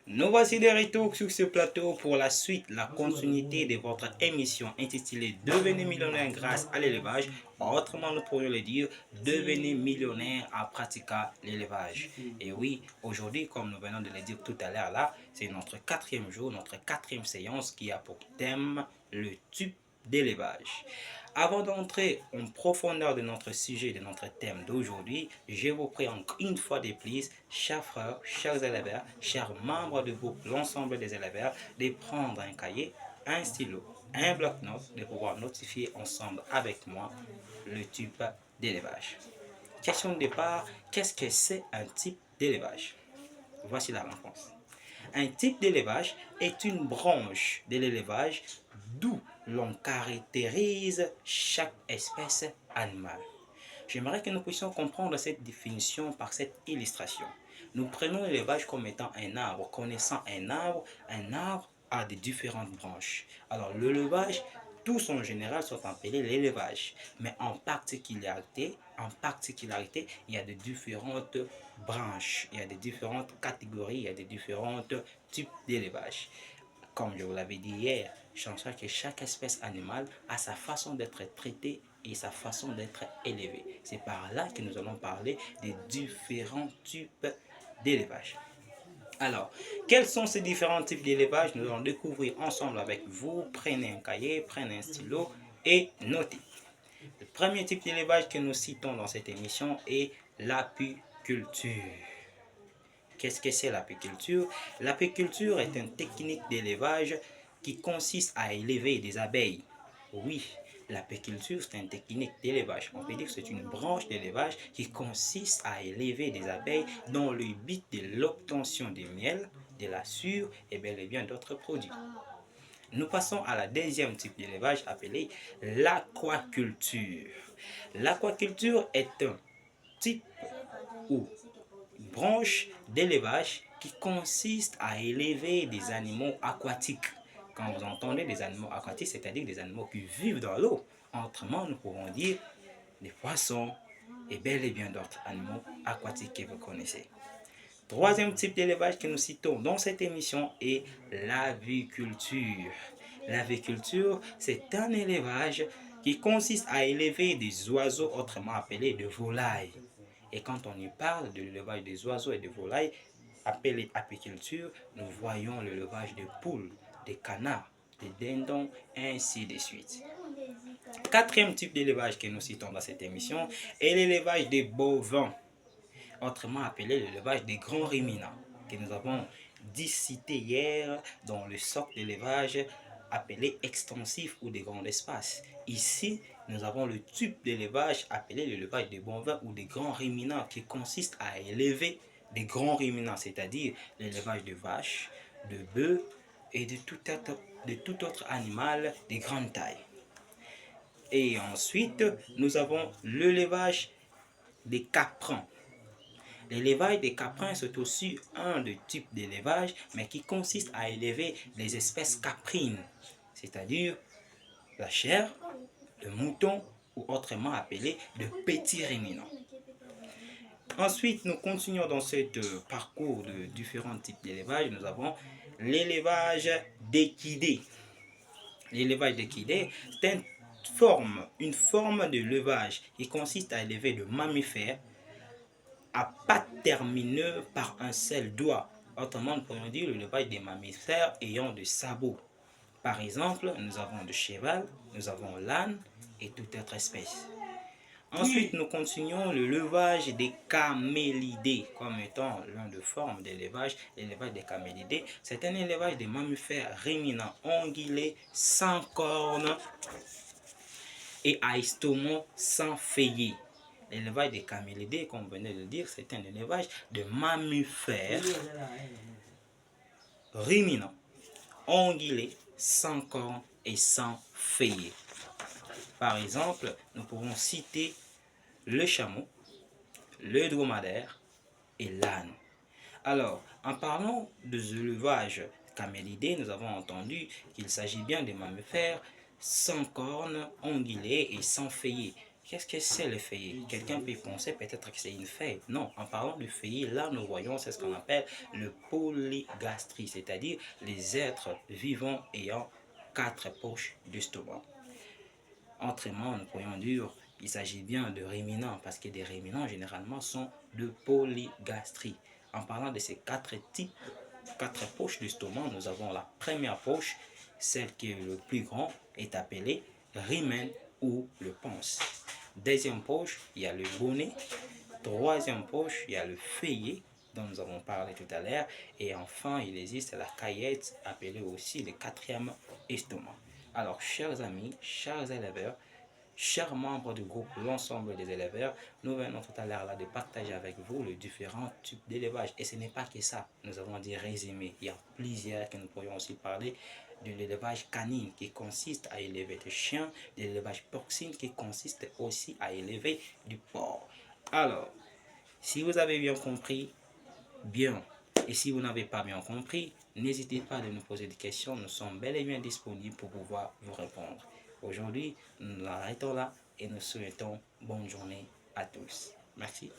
Nous voici de retour sur ce plateau pour la suite, la continuité de votre émission intitulée Devenez millionnaire grâce à l'élevage. Autrement, nous pourrions le dire, devenez millionnaire en pratiquant l'élevage. Et oui, aujourd'hui, comme nous venons de le dire tout à l'heure là, c'est notre quatrième jour, notre quatrième séance qui a pour thème le type d'élevage. Avant d'entrer en profondeur de notre sujet, de notre thème d'aujourd'hui, je vous prie encore une fois de plus, chers frères, chers élèves, chers membres du groupe, l'ensemble des élèves, de prendre un cahier, un stylo, un bloc-notes, de pouvoir notifier ensemble avec moi le type d'élevage. Question de départ, qu'est-ce que c'est un type d'élevage? Voici la réponse. Un type d'élevage est une branche de l'élevage d'où l'on caractérise chaque espèce animale. J'aimerais que nous puissions comprendre cette définition par cette illustration. Nous prenons l'élevage comme étant un arbre. Connaissant un arbre a des différentes branches. Alors l'élevage, tous en général sont appelés l'élevage. Mais en particularité, il y a de différentes branches, il y a des différentes catégories, il y a des différents types d'élevage. Comme je vous l'avais dit hier, je pense que chaque espèce animale a sa façon d'être traitée et sa façon d'être élevée. C'est par là que nous allons parler des différents types d'élevage. Alors, quels sont ces différents types d'élevage? Nous allons découvrir ensemble avec vous. Prenez un cahier, prenez un stylo et notez. Le premier type d'élevage que nous citons dans cette émission est l'apiculture. Qu'est-ce que c'est l'apiculture? L'apiculture est une technique d'élevage qui consiste à élever des abeilles. Oui, l'apiculture, c'est une technique d'élevage. On peut dire que c'est une branche d'élevage qui consiste à élever des abeilles dans le but de l'obtention du miel, de la sueur et bien d'autres produits. Nous passons à la deuxième type d'élevage appelé l'aquaculture. L'aquaculture est un type ou branche d'élevage qui consiste à élever des animaux aquatiques. Quand vous entendez des animaux aquatiques, c'est-à-dire des animaux qui vivent dans l'eau. Autrement, nous pouvons dire des poissons et bel et bien d'autres animaux aquatiques que vous connaissez. Troisième type d'élevage que nous citons dans cette émission est l'aviculture. L'aviculture, c'est un élevage qui consiste à élever des oiseaux, autrement appelés des volailles. Et quand on y parle de l'élevage des oiseaux et des volailles, appelé apiculture, nous voyons l'élevage des poules, des canards, des dindons, ainsi de suite. Quatrième type d'élevage que nous citons dans cette émission est l'élevage des bovins, autrement appelé l'élevage des grands ruminants, que nous avons cité hier dans le socle d'élevage appelé extensif ou des grands espaces. Ici, nous avons le type d'élevage appelé l'élevage des bovins ou des grands ruminants qui consiste à élever des grands ruminants, c'est-à-dire l'élevage de vaches, de bœufs et de tout autre animal de grande taille. Et ensuite, nous avons l'élevage des caprins. L'élevage des caprins, c'est aussi un des types d'élevage, mais qui consiste à élever les espèces caprines, c'est-à-dire la chair, le mouton ou autrement appelé de petits ruminants. Ensuite, nous continuons dans ce parcours de différents types d'élevage. Nous avons l'élevage d'équidés. L'élevage d'équidés, c'est une forme de levage qui consiste à élever de mammifères à pattes terminées par un seul doigt. Autrement, nous pourrions dire l'élevage des mammifères ayant des sabots. Par exemple, nous avons le cheval, nous avons l'âne et toute autre espèce. Ensuite, nous continuons le levage des camélidés comme étant l'une des formes d'élevage. L'élevage des camélidés, c'est un élevage des mammifères ruminants ongulés sans cornes et à estomac sans feuillet. L'élevage des camélidés, comme on venait de le dire, c'est un élevage de mammifères ruminants, ongulés, sans cornes et sans feuillet. Par exemple, nous pouvons citer le chameau, le dromadaire et l'âne. Alors, en parlant des élevages camélidés, nous avons entendu qu'il s'agit bien des mammifères sans cornes, ongulés et sans feuillet. Qu'est-ce que c'est le feuillet? Quelqu'un peut penser peut-être que c'est une feuille. Non, en parlant du feuillet, là nous voyons, c'est ce qu'on appelle le polygastrie, c'est-à-dire les êtres vivants ayant 4 poches d'estomac. Autrement, nous pourrions dire qu'il s'agit bien de ruminants, parce que des ruminants généralement sont de polygastrie. En parlant de ces 4 types, 4 poches d'estomac, nous avons la première poche, celle qui est le plus grand, est appelée rumen ou le pons. Deuxième poche, il y a le bonnet. Troisième poche, il y a le feuillet dont nous avons parlé tout à l'heure. Et enfin, il existe la caillette, appelée aussi le 4e estomac. Alors, chers amis, chers élèveurs, chers membres du groupe, l'ensemble des éleveurs, nous venons tout à l'heure là de partager avec vous les différents types d'élevage. Et ce n'est pas que ça, nous avons dit résumé. Il y a plusieurs que nous pourrions aussi parler de l'élevage canine qui consiste à élever des chiens, de l'élevage porcine qui consiste aussi à élever du porc. Alors, si vous avez bien compris, bien. Et si vous n'avez pas bien compris, n'hésitez pas à nous poser des questions. Nous sommes bel et bien disponibles pour pouvoir vous répondre. Aujourd'hui, nous nous arrêtons là et nous souhaitons bonne journée à tous. Merci.